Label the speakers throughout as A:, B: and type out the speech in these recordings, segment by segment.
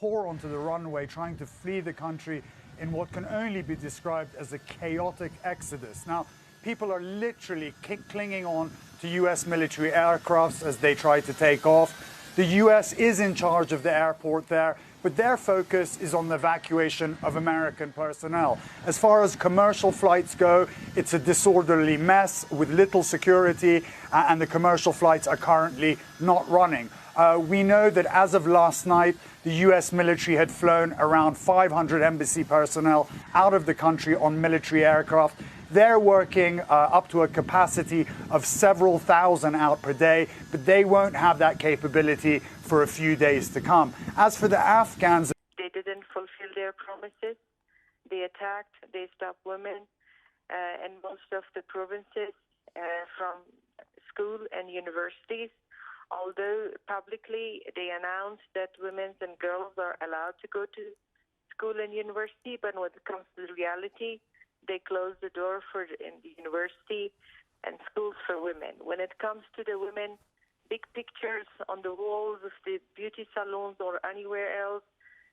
A: pour onto the runway, trying to flee the country in what can only be described as a chaotic exodus. Now, people are literally clinging on to US military aircrafts as they try to take off. The US is in charge of the airport there, but their focus is on the evacuation of American personnel. As far as commercial flights go, it's a disorderly mess with little security, and the commercial flights are currently not running. We know that as of last night, the US military had flown around 500 embassy personnel out of the country on military aircraft. They're working up to a capacity of several thousand out per day, but they won't have that capability for a few days to come. As for the Afghans,
B: they didn't fulfill their promises. They attacked, they stopped women in most of the provinces from school and universities. Although publicly they announced that women and girls are allowed to go to school and university, but when it comes to the reality, they closed the door for the university and schools for women. When it comes to the women, big pictures on the walls of the beauty salons or anywhere else,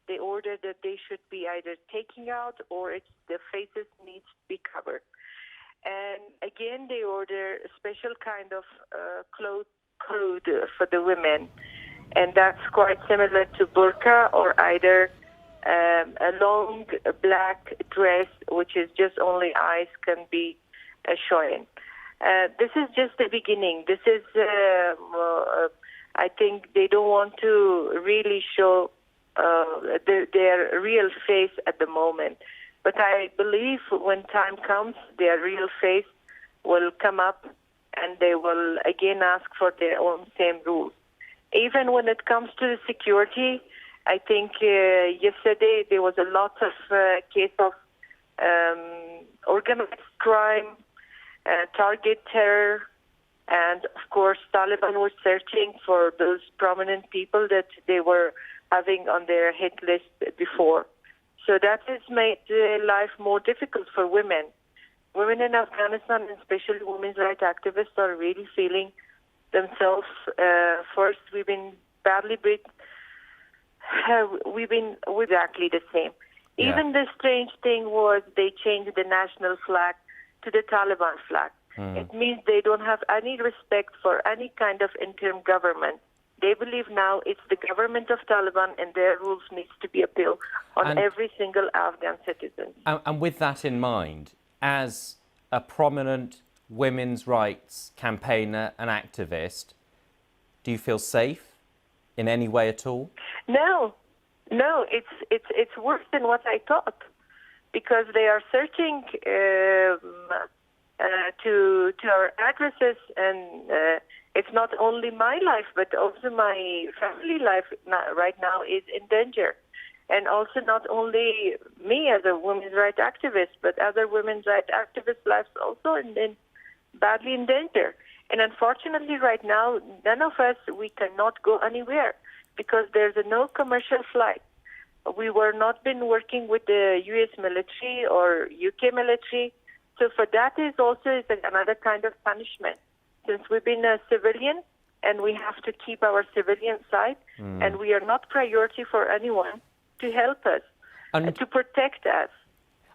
B: they ordered that they should be either taken out or the faces need to be covered. And again, they order a special kind of code for the women, and that's quite similar to burqa or either a long black dress, which is just only eyes can be showing. This is just the beginning. This is, I think they don't want to really show their real face at the moment. But I believe when time comes, their real face will come up and they will again ask for their own same rules. Even when it comes to the security, I think yesterday there was a lot of case of organized crime, target terror, and of course Taliban was searching for those prominent people that they were having on their hit list before. So that has made life more difficult for women. Women in Afghanistan, and especially women's rights activists, are really feeling themselves. First, we've been badly beat. We've been exactly the same. Yeah. Even the strange thing was they changed the national flag to the Taliban flag. It means they don't have any respect for any kind of interim government. They believe now it's the government of Taliban and their rules needs to be appealed on every single Afghan citizen.
C: And with that in mind, as a prominent women's rights campaigner and activist, do you feel safe in any way at all?
B: No, it's worse than what I thought, because they are searching to our addresses, and it's not only my life, but also my family life right now is in danger. And also not only me as a women's rights activist, but other women's rights activists' lives also badly in danger. And unfortunately right now, none of us, we cannot go anywhere because there's no commercial flight. We were not been working with the U.S. military or UK military. So for that is also another kind of punishment. Since we've been a civilian and we have to keep our civilian side, and we are not priority for anyone to help us, and to protect us.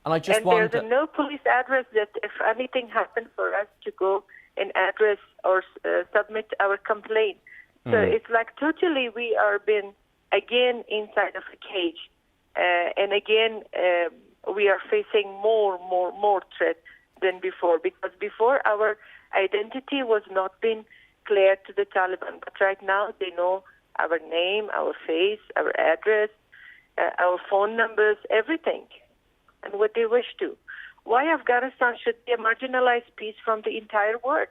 C: And I just
B: wonder, there's no police address that if anything happened for us to go and address or submit our complaint. So it's like totally we are been again inside of a cage. And again, we are facing more threat than before, because before our identity was not being cleared to the Taliban. But right now they know our name, our face, our address, our phone numbers, everything, and what they wish to. Why Afghanistan should be a marginalized piece from the entire world?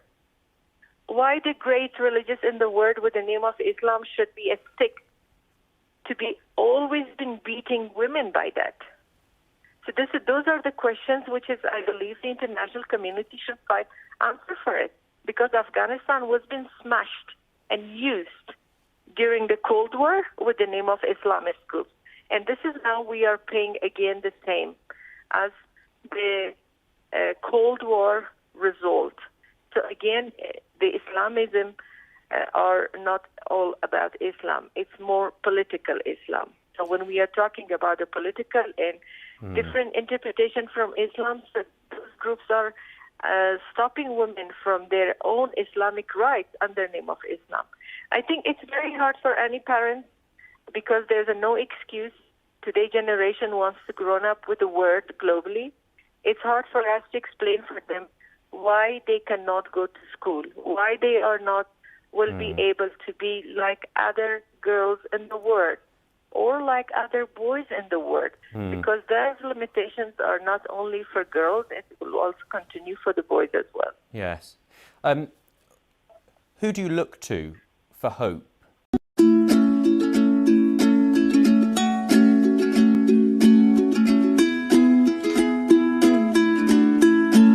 B: Why the great religious in the world with the name of Islam should be a stick to be always been beating women by that? So those are the questions which is, I believe, the international community should find answer for it, because Afghanistan was been smashed and used during the Cold War with the name of Islamist groups. And this is now we are paying again the same as the Cold War result. So again, the Islamism are not all about Islam. It's more political Islam. So when we are talking about the political and different interpretation from Islam, so those groups are stopping women from their own Islamic rights under the name of Islam. I think it's very hard for any parent because there's no excuse. Today's generation wants to grow up with the word globally. It's hard for us to explain for them why they cannot go to school, why they are not will be able to be like other girls in the world or like other boys in the world, because those limitations are not only for girls, it will also continue for the boys as well.
C: Yes. Who do you look to for hope